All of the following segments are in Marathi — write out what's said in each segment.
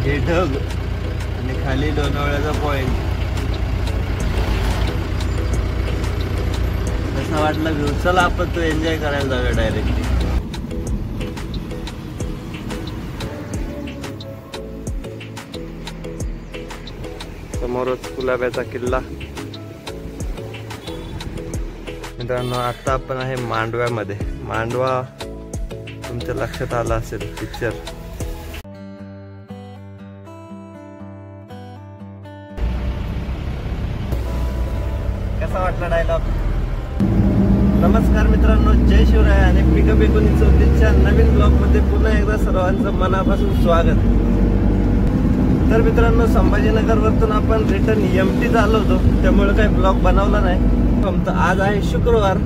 हे ढग आणि खाली लोणावळ्याचा पॉइंट. कसा वाटला व्ह्यू? चला आपण तो एन्जॉय करायला जाऊया डायरेक्टली. समोरच कुलाब्याचा किल्ला. मित्रांनो आता आपण आहे मांडव्यामध्ये. मांडवा तुमच्या लक्षात आला असेल पिक्चर. कसा वाटला डायलॉग? नमस्कार मित्रांनो, जय शिवराय आणि पिकअप 1934च्या नवीन ब्लॉग मध्ये पुन्हा एकदा सर्वांचं मनापासून स्वागत. तर मित्रांनो संभाजीनगर वरतून आपण रिटर्न एमटी आलो होतो, त्यामुळे काही ब्लॉग बनवला नाही. आज आहे शुक्रवार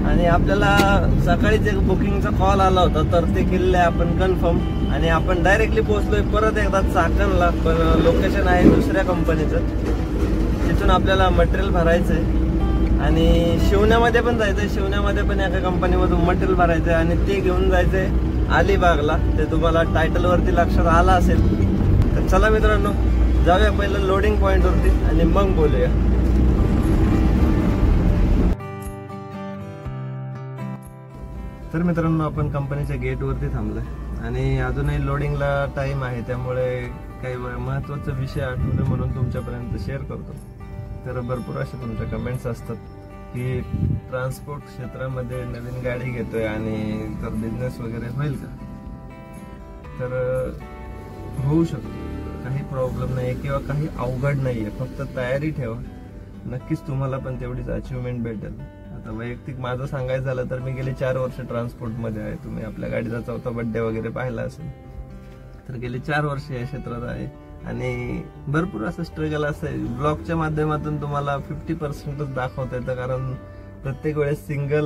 आणि आपल्याला सकाळीच एक बुकिंगचा कॉल आला होता, तर ते केलेलं आहे आपण कन्फर्म. आणि आपण डायरेक्टली पोहोचलोय परत एकदा चाकणला, पण लोकेशन आहे दुसऱ्या कंपनीचं. तिथून आपल्याला मटेरियल भरायचंय आणि शिवण्यामध्ये पण जायचंय. शिवण्यामध्ये पण एका कंपनीमधून मटेरियल भरायचंय आणि ते घेऊन जायचंय अलिबागला. ते तुम्हाला टायटल वरती लक्षात आला असेल. तर चला मित्रांनो जाऊया पहिलं लोडिंग पॉइंट वरती आणि मग बोलूया. तर मित्रांनो आपण कंपनीच्या गेट वरती थांबलोय आणि अजूनही लोडिंगला टाइम आहे, त्यामुळे काही महत्वाचा विषय आठवले म्हणून तुमच्यापर्यंत शेअर करतो. तर भरपूर असे तुमच्या कमेंट्स असतात की ट्रान्सपोर्ट क्षेत्रामध्ये नवीन गाडी घेतोय आणि तर बिझनेस वगैरे होईल का? तर होऊ शकतो, काही प्रॉब्लेम नाही किंवा काही अवघड नाहीये. फक्त तयारी ठेवा, नक्कीच तुम्हाला पण तेवढीच अचिव्हमेंट भेटेल. आता वैयक्तिक माझं सांगायचं झालं तर मी गेले 4 वर्ष ट्रान्सपोर्ट मध्ये आहे. तुम्ही आपल्या गाडीचा 4था बर्थडे वगैरे पाहिला असेल. तर गेले 4 वर्ष या क्षेत्रात आहे आणि भरपूर असं स्ट्रगल असं ब्लॉगच्या माध्यमातून तुम्हाला 50%च दाखवता येतं, कारण प्रत्येक वेळेस सिंगल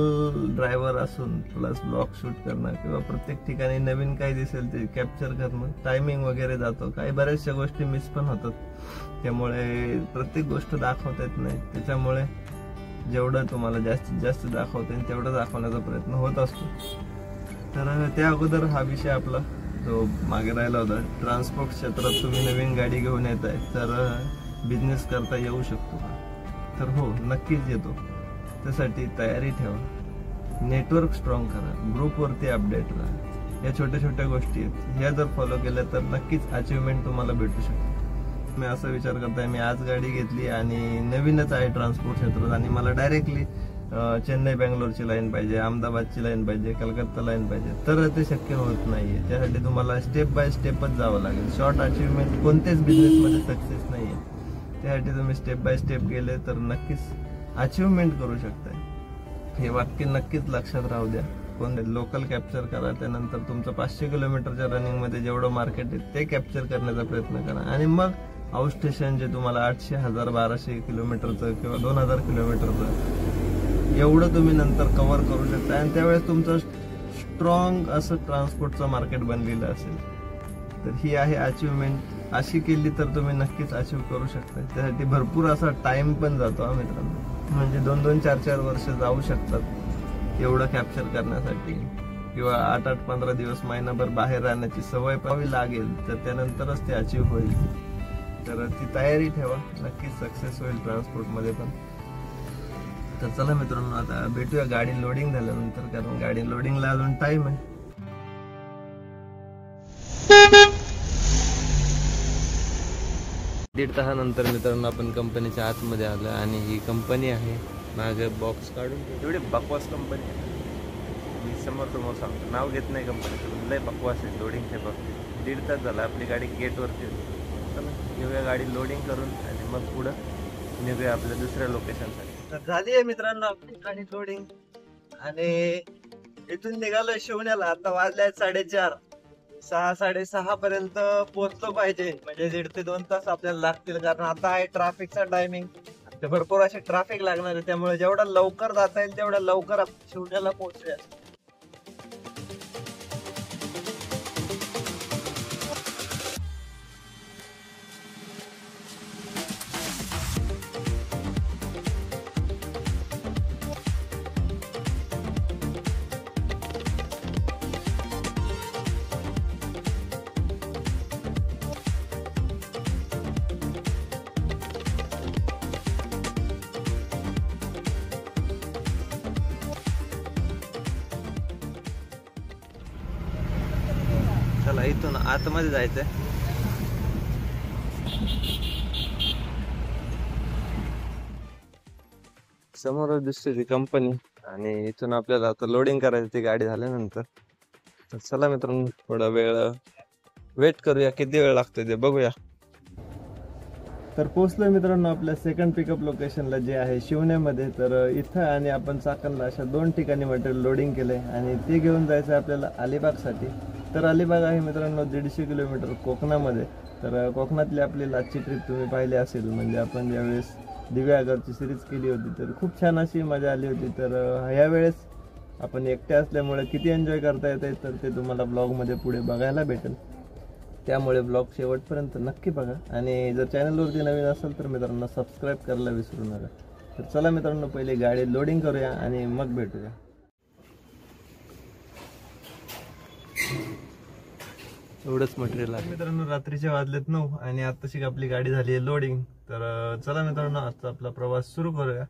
ड्रायव्हर असून प्लस ब्लॉग शूट करणं किंवा प्रत्येक ठिकाणी नवीन काही दिसेल ते कॅप्चर करणं, टायमिंग वगैरे जातो, काही बऱ्याचशा गोष्टी मिस पण होतात. त्यामुळे प्रत्येक गोष्ट दाखवता येत नाही. त्याच्यामुळे जेवढं तुम्हाला जास्तीत जास्त दाखवता येईल तेवढं दाखवण्याचा प्रयत्न होत असतो. तर त्या अगोदर हा विषय आपला जो मागे राहिला होता, ट्रान्सपोर्ट क्षेत्रात तुम्ही नवीन गाडी घेऊन येत आहे तर बिझनेस करता येऊ शकतो का? तर हो, नक्कीच येतो. त्यासाठी तयारी ठेवा, नेटवर्क स्ट्रॉंग करा, ग्रुपवरती अपडेट राहा. या छोट्या छोट्या गोष्टी आहेत, ह्या जर फॉलो केल्या तर नक्कीच अचिव्हमेंट तुम्हाला भेटू शकते. मी असा विचार करताय, मी आज गाडी घेतली आणि नवीनच आहे ट्रान्सपोर्ट क्षेत्रात आणि मला डायरेक्टली चेन्नई बेंगलोरची लाईन पाहिजे, अहमदाबादची लाईन पाहिजे, कलकत्ता लाईन पाहिजे, तर ते शक्य होत नाहीये. त्यासाठी तुम्हाला स्टेप बाय स्टेपच जावं लागेल. शॉर्ट अचिव्हमेंट कोणत्याच बिझनेसमध्ये सक्सेस नाहीये. त्यासाठी तुम्ही स्टेप बाय स्टेप गेले तर नक्कीच अचिव्हमेंट करू शकताय. हे वाक्य नक्कीच लक्षात राहू द्या. कोण लोकल कॅप्चर करा, त्यानंतर तुमचं 500 किलोमीटरच्या रनिंग मध्ये जेवढं मार्केट आहे ते कॅप्चर करण्याचा प्रयत्न करा आणि मग आउट स्टेशन जे तुम्हाला 800, 1000, 1200 किलोमीटरचं किंवा 2000 किलोमीटरचं एवढं तुम्ही नंतर कव्हर करू शकता आणि त्यावेळेस तुमचं स्ट्रॉंग असं ट्रान्सपोर्टचं मार्केट बनलेलं असेल. तर ही आहे अचिव्हमेंट. अशी केली तर तुम्ही नक्कीच अचीव्ह करू शकता. त्यासाठी भरपूर असा टाइम पण जातो मित्रांनो, म्हणजे 2-2, 4-4 वर्ष जाऊ शकतात एवढं कॅप्चर करण्यासाठी, किंवा 8-8, 15 दिवस, महिनाभर बाहेर राहण्याची सवय पाहावी लागेल. तर त्यानंतरच ते अचीव्ह होईल. तर ती तयारी ठेवा, नक्कीच सक्सेस होईल ट्रान्सपोर्ट मध्ये पण. तर चला मित्रांनो आता भेटूया गाडी लोडिंग झाल्यानंतर, कारण गाडी लोडिंगला अजून टाइम आहे. दीड तासानंतर मित्रांनो आपण कंपनीच्या आतमध्ये आलो आणि ही कंपनी आहे. मागे बॉक्स काढून एवढी बकवास कंपनी आहे, मी समोर सांगतो, नाव घेत नाही कंपनीचं, लय बकवास आहे लोडिंगच्या बाबतीत. 1.5 तास झाला आपली गाडी गेटवरती. चला घेऊया गाडी लोडिंग करून आणि मग पुढं निघूया आपल्या दुसऱ्या लोकेशनसाठी. तर झाली आहे मित्रांनो आपली गाडी लोडिंग आणि इथून निघालोय शिवण्याला. आता वाजले 4:30, 6-6:30 पर्यंत पोहोचलो पाहिजे. म्हणजे 1.5 ते 2 तास आपल्याला लागतील, कारण आता आहे ट्रॅफिकचा टायमिंग. भरपूर असे ट्रॅफिक लागणार आहे, त्यामुळे जेवढं लवकर जाता येईल तेवढं लवकर आपण शिवण्याला पोहोचूया. आपल्याला इथून आतमध्ये जायचंय. समोर दिसते ती कंपनी आणि इथून आपल्याला आता लोडिंग करायची ती गाडी झाल्यानंतर. तर चला मित्रांनो, थोडा वेळ वेट करूया, किती वेळ लागतोय ते बघूया. तर पोहोचलोय मित्रांनो आपल्या सेकंड पिकअप लोकेशनला, जे आहे शिवण्यामध्ये. तर इथं आणि आपण चाकणला अशा 2 ठिकाणी मटेरियल लोडिंग केलंय आणि ते घेऊन जायचं आपल्याला अलिबागसाठी. तर अलिबाग आहे मित्रांनो 150 किलोमीटर कोकणामध्ये. तर कोकणातली आपली लास्टची ट्रिप तुम्ही पाहिली असेल, म्हणजे आपण ज्यावेळेस दिव्यागरची सिरीज केली होती तर खूप छान अशी मजा आली होती. तर ह्यावेळेस आपण एकटे असल्यामुळे किती एन्जॉय करता येते तर ते तुम्हाला ब्लॉगमध्ये पुढे बघायला भेटेल. त्यामुळे ब्लॉग शेवटपर्यंत नक्की बघा आणि जर चॅनलवरती नवीन असेल तर मित्रांनो सबस्क्राईब करायला विसरू नका. तर चला मित्रांनो, पहिले गाडी लोडिंग करूया आणि मग भेटूया. एवढंच मटेरियल आहे मित्रांनो. रात्रीचे वाजलेत 9 आणि आताशी आपली गाडी झाली आहे लोडिंग. तर चला मित्रांनो, आजचा आपला प्रवास सुरू करूया.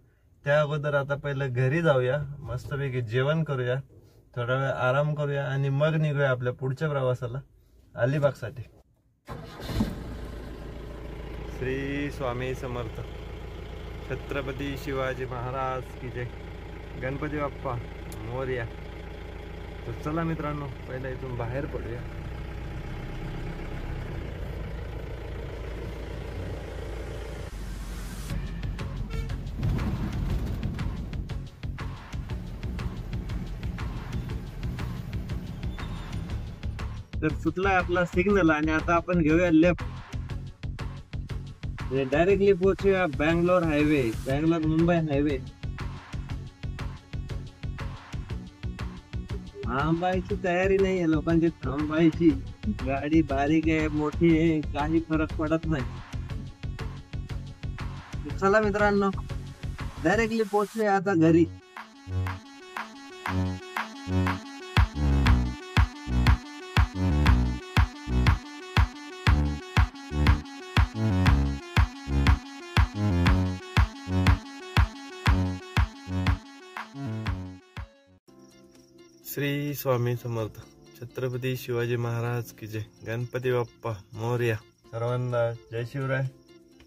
त्या अगोदर आता पहिलं घरी जाऊया, मस्तपैकी जेवण करूया, थोडा वेळ आराम करूया आणि मग निघूया आपल्या पुढच्या प्रवासाला अलिबागसाठी. श्री स्वामी समर्थ. छत्रपती शिवाजी महाराज की जय. गणपती बाप्पा मोरया. तर चला मित्रांनो, पहिला इथून बाहेर पडूया. तर सुटला आपला सिग्नल आणि आता आपण घेऊया लेफ्ट. डायरेक्टली पोहोचूया बँगलोर हायवे, बँगलोर मुंबई हायवे. थांबायची तयारी नाहीये लोकांची, थांबायची. गाडी बारीक आहे मोठी आहे काही फरक पडत नाही. चला मित्रांनो, डायरेक्टली पोहोचूया आता घरी. श्री स्वामी समर्थ. छत्रपती शिवाजी महाराज की जय. गणपती बाप्पा मोरया. सर्वांना जय शिवराय.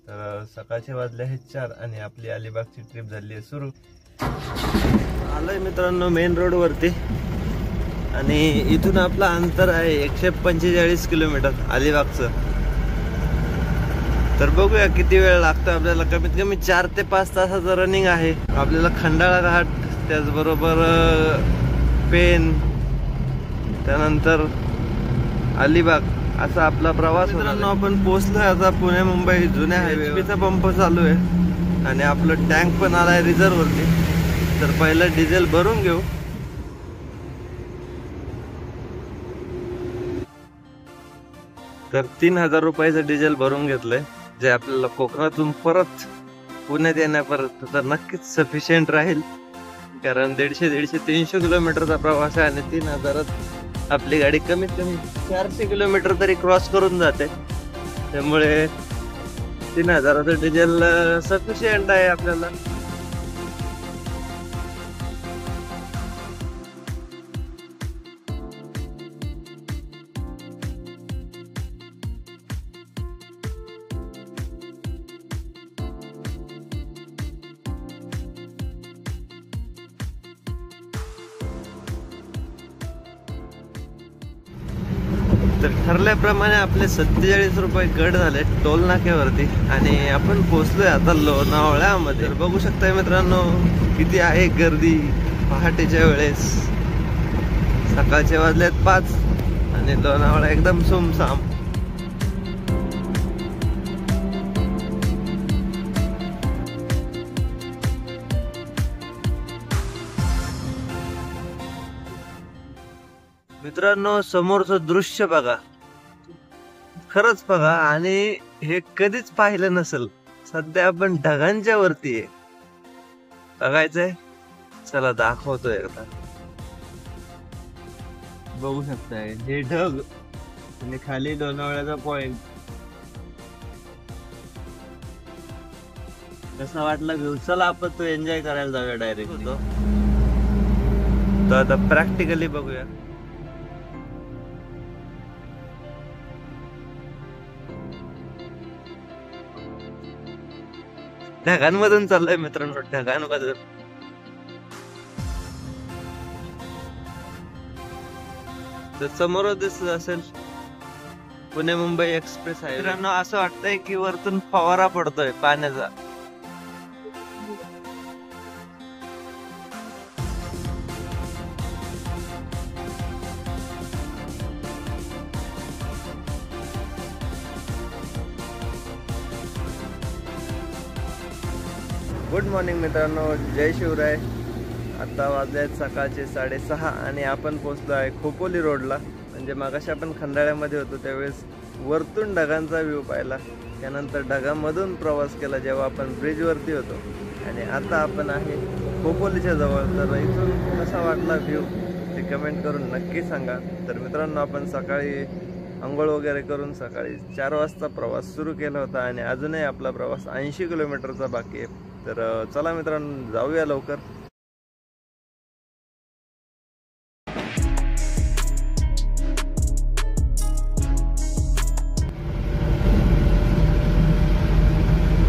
तर सकाळचे वाजले आहेत 4 आणि आपली अलिबागची ट्रिप झाली आहे सुरू. आलोय मित्रांनो मेन रोड वरती आणि इथून आपला अंतर आहे 145 किलोमीटर अलिबागचं. तर बघूया किती वेळ लागतो आपल्याला. कमीत कमी 4 ते 5 तासाचं रनिंग आहे आपल्याला. खंडाळा घाट, त्याचबरोबर पेन, त्यानंतर अलिबाग असा आपला प्रवास होणार. आपण पोहोचलोय आता पुणे मुंबई जुन्या हायवेचा पंप चालू आहे आणि आपलं टँक पण आलाय रिझर्व वरती. तर पहिलं डिझेल भरून घेऊ. तर 3000 रुपयाचं डिझेल भरून घेतलंय, जे आपल्याला कोकणातून परत पुण्यात येण्यापर्यंत तर नक्कीच सफिशियंट राहील. कारण 150-300 किलोमीटरचा प्रवास आहे आणि 3000 आपली गाडी कमीत कमी 400 किलोमीटर तरी क्रॉस करून जाते. त्यामुळे 3000चं डिझेल सफिशियंट आहे आपल्याला. तर ठरल्याप्रमाणे आपले 47 रुपये कट झाले टोल नाक्यावरती आणि आपण पोहोचलोय आता लोणावळ्यामध्ये. बघू शकताय मित्रांनो किती आहे गर्दी पहाटेच्या वेळेस. सकाळचे वाजलेत 5 आणि लोणावळा एकदम सुमसाम. मित्रांनो समोरचं दृश्य बघा, खरंच बघा, आणि हे कधीच पाहिलं नसेल. सध्या आपण ढगांच्या वरती आहे. बघायचंय, चला दाखवतोय एकदा. बघू शकताय हे ढग आणि खाली लोणावळ्याचा पॉइंट. कसा वाटला व्ह्यू? चला आपण तो एन्जॉय करायला जाऊया डायरेक्ट. तर आता प्रॅक्टिकली बघूया. ढगांमधून चाललोय मित्रांनो, ढगांमधून. तर समोर दिसत असेल पुणे मुंबई एक्सप्रेस आहे मित्रांनो. असं वाटतंय की वरतून फवारा पडतोय पाण्याचा. गुड मॉर्निंग मित्रांनो, जय शिवराय. आता वाजले आहेत सकाळचे 6:30 आणि आपण पोहोचलो आहे खोपोली रोडला. म्हणजे मागाशी आपण खंडाळ्यामध्ये होतो त्यावेळेस वरतून ढगांचा व्ह्यू पाहिला, त्यानंतर ढगांमधून प्रवास केला जेव्हा आपण ब्रिजवरती होतो, आणि आता आपण आहे खोपोलीच्या जवळ. तर इथून कसा वाटला व्ह्यू ते कमेंट करून नक्की सांगा. तर मित्रांनो, आपण सकाळी आंघोळ वगैरे करून सकाळी 4 वाजता प्रवास सुरू केला होता आणि अजूनही आपला प्रवास 80 किलोमीटरचा बाकी आहे. तर चला मित्रांनो, जाऊया लवकर.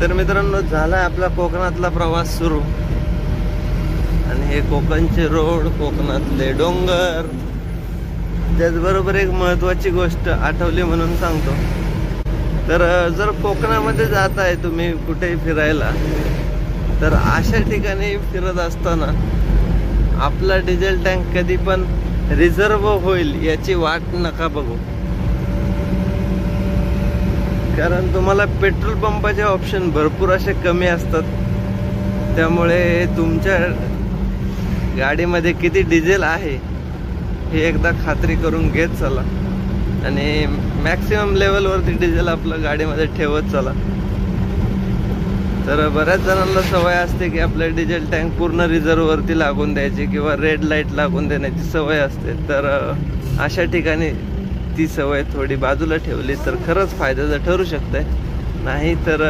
तर मित्रांनो, झाला आपला कोकणातला प्रवास सुरू. आणि हे कोकणचे रोड, कोकणातले डोंगर. त्याचबरोबर एक महत्वाची गोष्ट आठवली म्हणून सांगतो. तर जर कोकणामध्ये जात आहे तुम्ही कुठेही फिरायला, तर अशा ठिकाणी फिरत असताना आपला डिझेल टँक कधी पण रिझर्व होईल याची वाट नका बघू. कारण तुम्हाला पेट्रोल पंपाचे ऑप्शन भरपूर असे कमी असतात. त्यामुळे तुमच्या गाडीमध्ये किती डिझेल आहे हे एकदा खात्री करून घेत चला आणि मॅक्सिमम लेवलवरती डिझेल आपलं गाडीमध्ये ठेवत चला. तर बऱ्याच जणांना सवय असते की आपलं डिझेल टँक पूर्ण रिझर्ववरती लागून द्यायची किंवा रेड लाईट लागून देण्याची सवय असते. तर अशा ठिकाणी ती सवय थोडी बाजूला ठेवली तर खरंच फायद्याचं ठरू शकते. नाही तर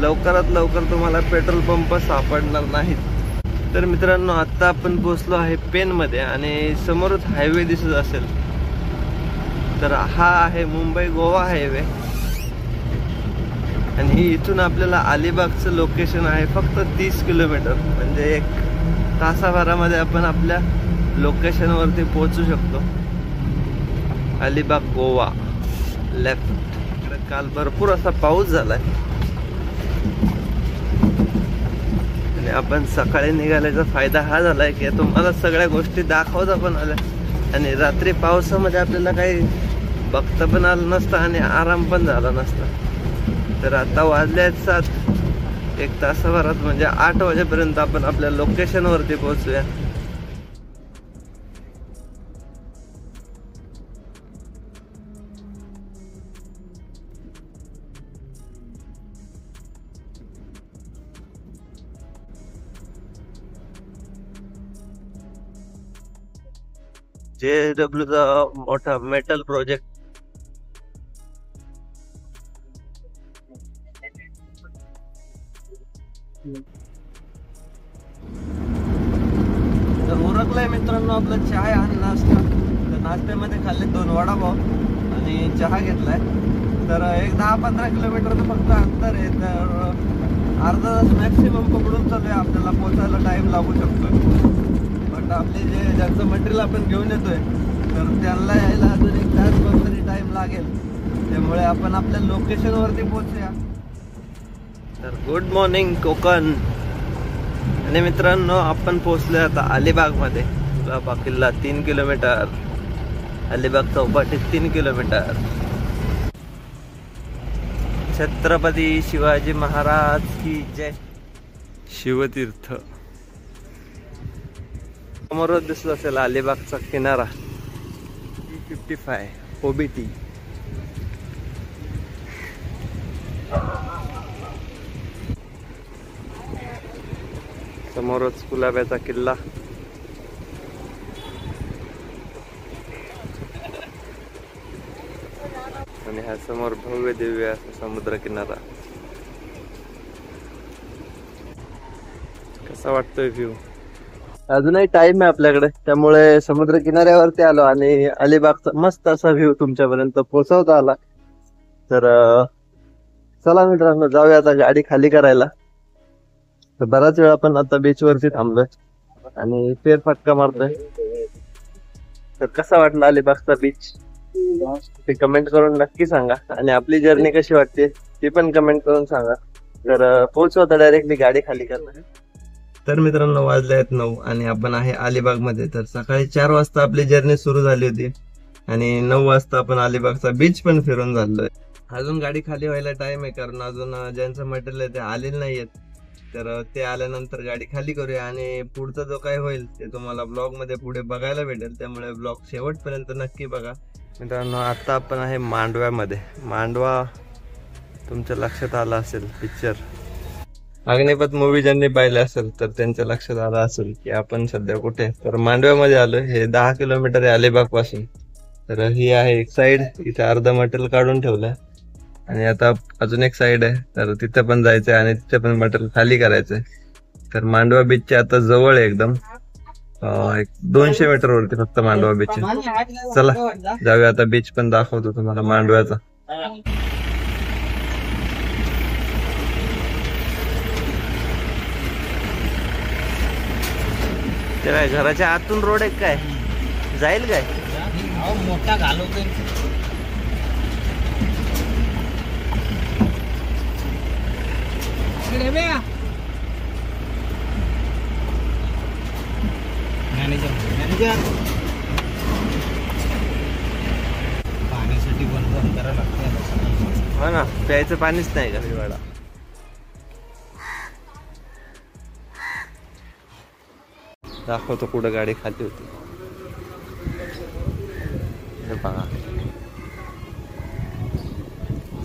लवकरात लवकर तुम्हाला पेट्रोल पंप सापडणार नाहीत. तर मित्रांनो, आत्ता आपण पोहोचलो आहे पेनमध्ये आणि समोरच हायवे दिसत असेल. तर हा आहे मुंबई गोवा हायवे आणि इथून आपल्याला अलिबागचं लोकेशन आहे फक्त 30 किलोमीटर. म्हणजे 1 तासाभरामध्ये आपण आपल्या लोकेशनवरती पोहोचू शकतो. अलिबाग गोवा लेफ्ट. काल भरपूर असा पाऊस झालाय आणि आपण सकाळी निघाल्याचा फायदा हा झालाय की तुम्हाला सगळ्या गोष्टी दाखवता पण आल्या आणि रात्री पावसामध्ये आपल्याला काही बघता पण आलं नसतं आणि आराम पण झाला नसता. तर आता वाजले आहेत 7. 1 तासाभरात म्हणजे 8 वाजेपर्यंत आपण आपल्या लोकेशनवरती पोहोचूया. JSW चा मोठा मेटल प्रोजेक्ट. तर उरकलाय मित्रांनो आपला चहा आणि नाश्ता. तर नाश्त्यामध्ये खाल्ले 2 वडापाव आणि चहा घेतलाय. तर 10-15 किलोमीटरचं फक्त अंतर आहे. तर अर्धा तास मॅक्सिमम पकडून चालू आहे. आपल्याला पोचायला टाइम लागू शकतो. बट आपले ज्यांचं मटेरियल आपण घेऊन येतोय तर त्यांना यायला अजून 1 तास तरी टाइम लागेल. त्यामुळे आपण आपल्या लोकेशनवरती पोहोचूया. तर गुड मॉर्निंग कोकण. आणि मित्रांनो, आपण पोहोचलोय आता अलिबागमध्ये. कुलाबा किल्ला 3 किलोमीटर, अलिबाग चौपाटी 3 किलोमीटर. छत्रपती शिवाजी महाराज की जय. शिवतीर्थ समोरच दिसत असेल अलिबागचा किनारा. 55 OBT. समोरच कुलाब्याचा किल्ला. आणि हा समोर भव्य दिव्य असा समुद्र किनारा. कसा वाटतोय व्ह्यू? अजूनही टाइम आहे आपल्याकडे, त्यामुळे समुद्र किनाऱ्यावरती आलो आणि अलिबागचा मस्त असा व्ह्यू तुमच्यापर्यंत पोहोचवता आला. तर चला मित्रांनो, जाऊया आता गाडी खाली करायला तर बराच वेळ आपण आता बीच वरती थांबलोय आणि फेरफटका मारतोय. तर कसा वाटला अलिबागचा बीच ते कमेंट करून नक्की सांगा आणि आपली जर्नी कशी वाटते ती पण कमेंट करून सांगा. तर पोहोचू आता डायरेक्टली गाडी खाली करणार. तर मित्रांनो वाजले आहेत 9 आणि आपण आहे अलिबाग मध्ये. तर सकाळी 4 वाजता आपली जर्नी सुरू झाली होती आणि 9 वाजता आपण अलिबागचा बीच पण फिरून झालोय. अजून गाडी खाली व्हायला टाइम आहे कारण अजून ज्यांचं मटेरियल आहे ते आलेलं नाहीयेत. तर ते आल्यानंतर गाडी खाली करूया आणि पुढचा जो काय होईल ते तुम्हाला ब्लॉग मध्ये पुढे बघायला भेटेल. त्यामुळे ब्लॉग शेवटपर्यंत नक्की बघा. मित्रांनो आता आपण आहे मांडव्यामध्ये. मांडवा तुमच्या लक्षात आला असेल पिक्चर अग्निपथ मूवी ज्यांनी पाहिले असेल तर त्यांच्या लक्षात आलं असेल की आपण सध्या कुठे. तर मांडव्यामध्ये आलोय. हे 10 किलोमीटर आहे अलिबाग पासून. तर ही आहे एक साइड, इथे अर्ध मटेरियल काढून ठेवलंय आणि आता अजून एक साइड आहे तर तिथे पण जायचंय आणि तिथे पण मटेरियल खाली करायचंय. तर मांडवा बीचच्या आता जवळ आहे एकदम, एक 200 मीटर वरती फक्त मांडवा बीच. चला जाऊया आता, बीच पण दाखवतो तुम्हाला मांडव्याचा. ते काय घराच्या आतून रोड आहे काय, जाईल काय मोठा घालवतोय. पाण्यासाठी बंद करायला लागतं. हो ना, प्यायचं पाणीच नाही का हिवाळा. दाखवतो कुठं गाडी खाली होती. हे बघा,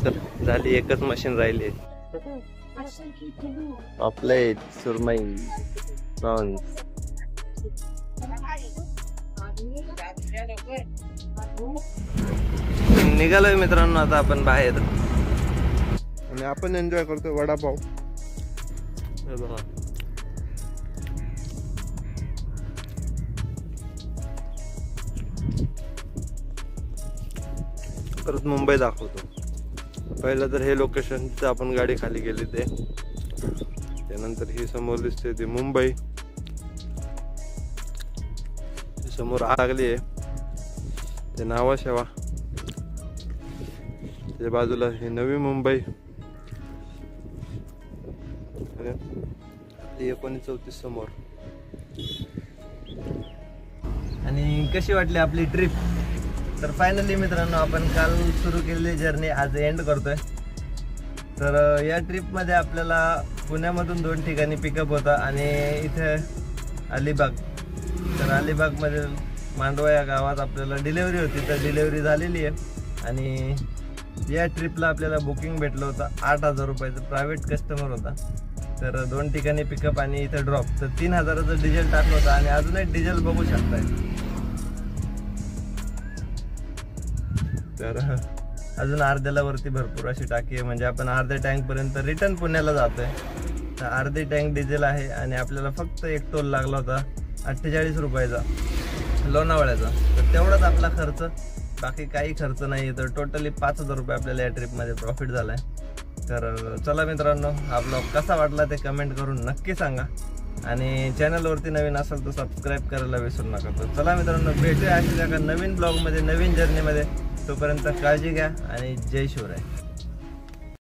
चल झाली, एकच मशीन राहिली. पापलेट, सुरमई, प्रॉन्स. निघालोय मित्रांनो आता आपण बाहेर आणि आपण एन्जॉय करतोय वडापाव. हे बघा, परत मुंबई दाखवतो. पहिलं तर हे लोकेशन जिथे आपण गाडी खाली गेली ते, त्यानंतर ही समोर दिसते ती मुंबई, समोर आग लागली आहे ते नावाशेवा, त्याच्या बाजूला ही नवी मुंबई, 1934 समोर. आणि कशी वाटली आपली ट्रिप? तर फायनली मित्रांनो आपण काल सुरू केलेली जर्नी आज एंड करतोय. तर या ट्रिपमध्ये आपल्याला पुण्यामधून 2 ठिकाणी पिकअप होता आणि इथे अलिबाग. तर अलिबागमध्ये मांडवा या गावात आपल्याला डिलेवरी होती, तर डिलेवरी झालेली आहे. आणि या ट्रिपला आपल्याला बुकिंग भेटलं होतं 8,000 रुपयाचं, प्रायव्हेट कस्टमर होता. तर 2 ठिकाणी पिकअप आणि इथे ड्रॉप. तर 3,000चं डिझेल टाकलं होतं आणि अजून एक डिझेल बघू शकताय. तर अजून अर्ध्याला वरती भरपूर अशी टाकी आहे, म्हणजे आपण अर्ध्या टँक पर्यंत रिटर्न पुण्याला जातोय. तर अर्धी टँक डिझेल आहे आणि आपल्याला फक्त एक टोल लागला होता 48 रुपयाचा लोणावळ्याचा. तर तेवढाच आपला खर्च, बाकी काही खर्च नाही. तर टोटली 5,000 रुपये आपल्याला या ट्रिपमध्ये प्रॉफिट झालाय. तर चला मित्रांनो, हा ब्लॉग कसा वाटला ते कमेंट करून नक्की सांगा आणि चॅनलवरती नवीन असेल तर सबस्क्राईब करायला विसरू नका. तर चला मित्रांनो, भेटूया अशा एका नवीन ब्लॉगमध्ये, नवीन जर्नीमध्ये. तोपर्यंत काळजी घ्या आणि जय शिवराय.